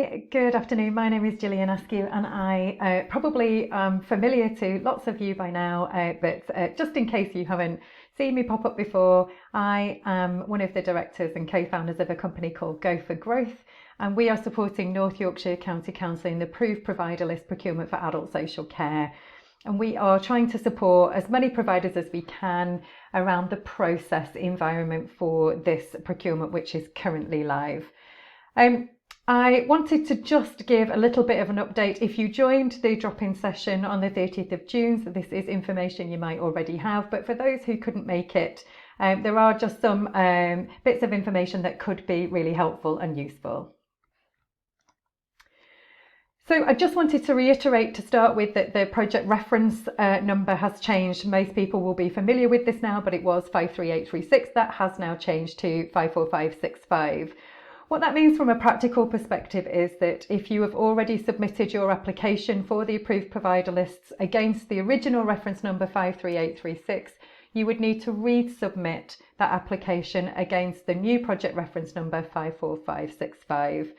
Hi, good afternoon. My name is Gillian Askew, and I probably am familiar to lots of you by now, but just in case you haven't seen me pop up before, I am one of the directors and co-founders of a company called Go for Growth, and we are supporting North Yorkshire County Council in the approved provider list procurement for adult social care. And we are trying to support as many providers as we can around the process environment for this procurement, which is currently live. I wanted to just give a little bit of an update. If you joined the drop-in session on the 30th of June, so this is information you might already have, but for those who couldn't make it, there are just some bits of information that could be really helpful and useful. So I just wanted to reiterate to start with that the project reference number has changed. Most people will be familiar with this now, but it was 53836. That has now changed to 54565. What that means from a practical perspective is that if you have already submitted your application for the approved provider lists against the original reference number 53836, you would need to resubmit that application against the new project reference number 54565.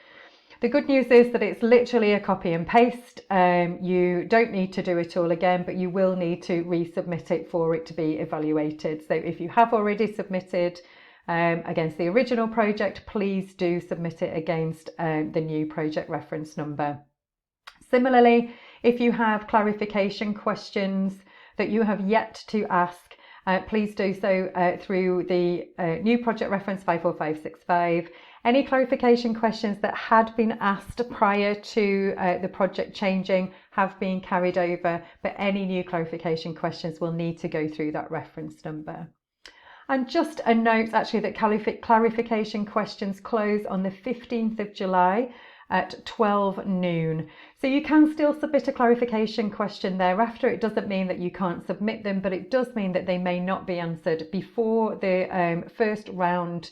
The good news is that it's literally a copy and paste. You don't need to do it all again, but you will need to resubmit it for it to be evaluated. So if you have already submitted against the original project, please do submit it against the new project reference number. Similarly, if you have clarification questions that you have yet to ask, please do so through the new project reference 54565. Any clarification questions that had been asked prior to the project changing have been carried over, but any new clarification questions will need to go through that reference number. And just a note actually that clarification questions close on the 15th of July at 12 noon. So you can still submit a clarification question thereafter. It doesn't mean that you can't submit them, but it does mean that they may not be answered before the first round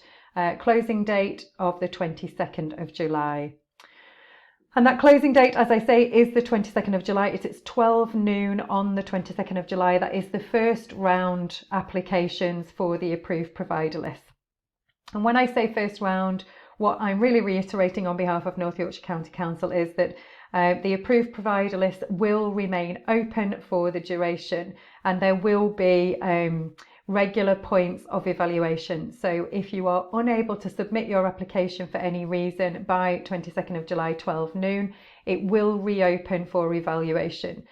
closing date of the 22nd of July. And that closing date, as I say, is the 22nd of July. It's 12 noon on the 22nd of July. That is the first round applications for the approved provider list. And when I say first round, what I'm really reiterating on behalf of North Yorkshire County Council is that the approved provider list will remain open for the duration, and there will be regular points of evaluation. So if you are unable to submit your application for any reason by 22nd of July 12 noon, it will reopen for evaluation.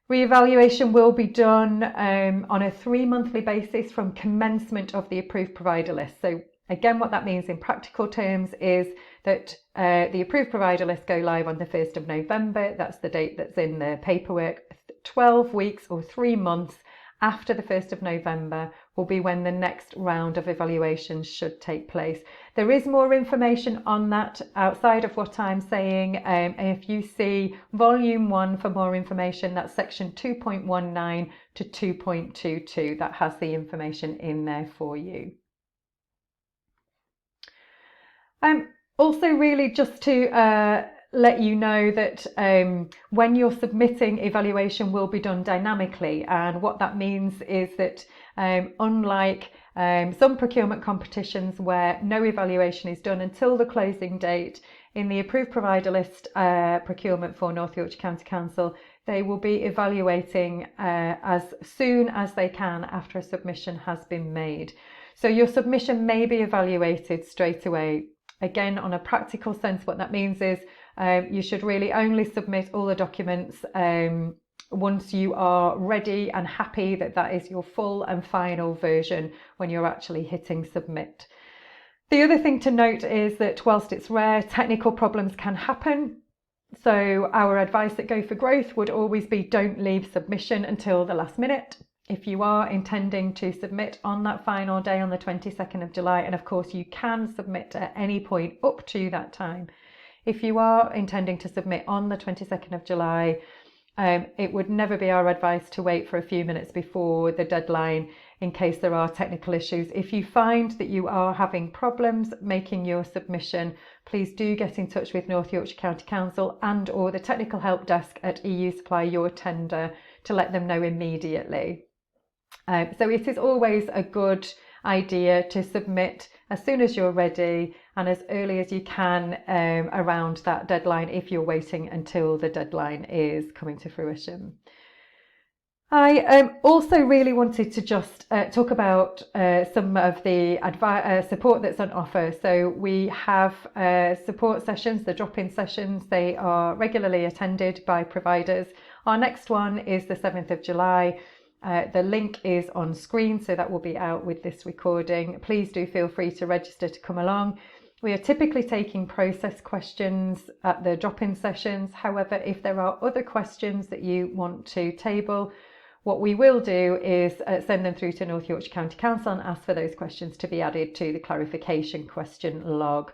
Re-evaluation will be done on a 3-monthly basis from commencement of the approved provider list. So again, what that means in practical terms is that the approved provider list go live on the 1st of November. That's the date that's in the paperwork. 12 weeks or 3 months after the 1st of November will be when the next round of evaluations should take place. There is more information on that outside of what I'm saying. If you see volume 1 for more information, that's section 2.19 to 2.22. That has the information in there for you. Also really just to let you know that when you're submitting, evaluation will be done dynamically, and what that means is that unlike some procurement competitions where no evaluation is done until the closing date, in the approved provider list procurement for North Yorkshire County Council, they will be evaluating as soon as they can after a submission has been made. So your submission may be evaluated straight away. Again, on a practical sense, what that means is you should really only submit all the documents once you are ready and happy that that is your full and final version when you're actually hitting submit. The other thing to note is that whilst it's rare, technical problems can happen. So our advice at Go for Growth would always be don't leave submission until the last minute. If you are intending to submit on that final day on the 22nd of July, and of course you can submit at any point up to that time. If you are intending to submit on the 22nd of July, it would never be our advice to wait for a few minutes before the deadline in case there are technical issues. If you find that you are having problems making your submission, please do get in touch with North Yorkshire County Council and or the technical help desk at EU Supply Your Tender to let them know immediately. So it is always a good idea to submit as soon as you're ready and as early as you can around that deadline if you're waiting until the deadline is coming to fruition. I also really wanted to just talk about some of the support that's on offer. So we have support sessions, the drop-in sessions. They are regularly attended by providers. Our next one is the 7th of July. The link is on screen, so that will be out with this recording. Please do feel free to register to come along. We are typically taking process questions at the drop-in sessions. However, if there are other questions that you want to table, what we will do is send them through to North Yorkshire County Council and ask for those questions to be added to the clarification question log.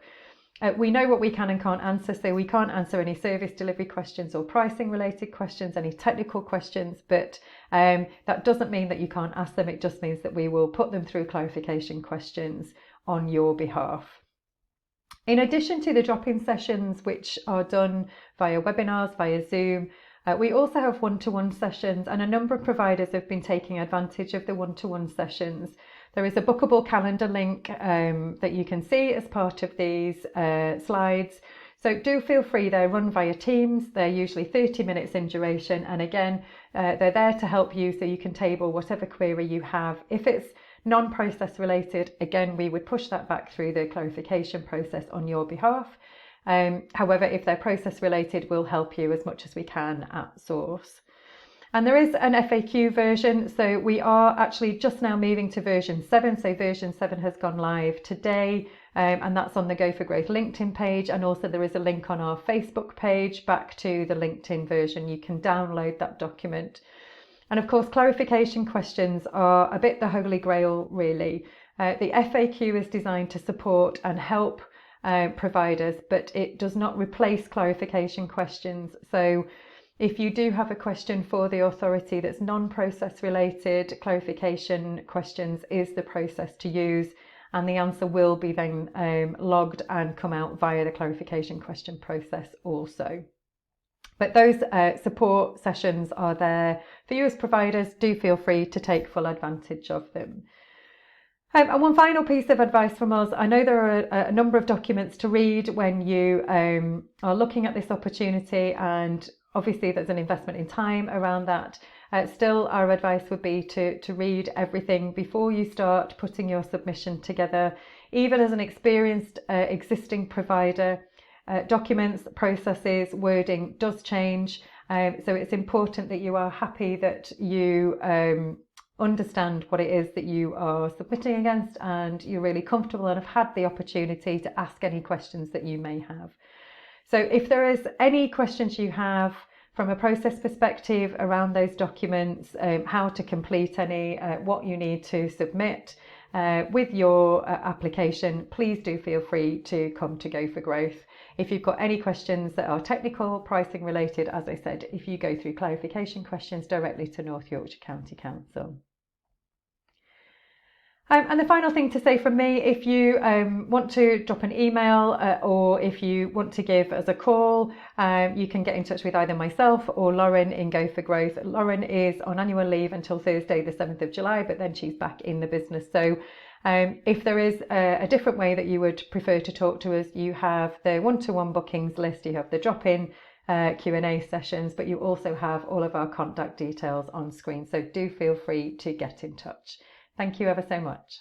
We know what we can and can't answer, so we can't answer any service delivery questions or pricing related questions, any technical questions, but that doesn't mean that you can't ask them. It just means that we will put them through clarification questions on your behalf. In addition to the drop-in sessions, which are done via webinars, via Zoom, we also have one-to-one sessions, and a number of providers have been taking advantage of the one-to-one sessions. There is a bookable calendar link that you can see as part of these slides. So do feel free, they're run via Teams, they're usually 30 minutes in duration, and again, they're there to help you so you can table whatever query you have. If it's non-process related, again, we would push that back through the clarification process on your behalf. However, if they're process related, we'll help you as much as we can at source. And there is an FAQ version, so we are actually just now moving to version 7. So version 7 has gone live today, and that's on the Go for Growth LinkedIn page, and also there is a link on our Facebook page back to the LinkedIn version. You can download that document. And of course, clarification questions are a bit the holy grail, really. The FAQ is designed to support and help providers, but it does not replace clarification questions. So if you do have a question for the authority that's non-process related, clarification questions is the process to use, and the answer will be then logged and come out via the clarification question process also. But those support sessions are there for you as providers. Do feel free to take full advantage of them. And one final piece of advice from us. I know there are a number of documents to read when you are looking at this opportunity, and obviously there's an investment in time around that. Still, our advice would be to read everything before you start putting your submission together. Even as an experienced existing provider, documents, processes, wording does change. So it's important that you are happy that you understand what it is that you are submitting against, and you're really comfortable and have had the opportunity to ask any questions that you may have. So if there is any questions you have from a process perspective around those documents, how to complete any, what you need to submit with your application, please do feel free to come to Go for Growth. If you've got any questions that are technical, pricing related, as I said, if you go through clarification questions directly to North Yorkshire County Council. And the final thing to say from me, if you want to drop an email or if you want to give us a call, you can get in touch with either myself or Lauren in Go for Growth. Lauren is on annual leave until Thursday the 7th of July, but then she's back in the business. So if there is a different way that you would prefer to talk to us, you have the one-to-one bookings list, you have the drop-in Q&A sessions, but you also have all of our contact details on screen. So do feel free to get in touch. Thank you ever so much.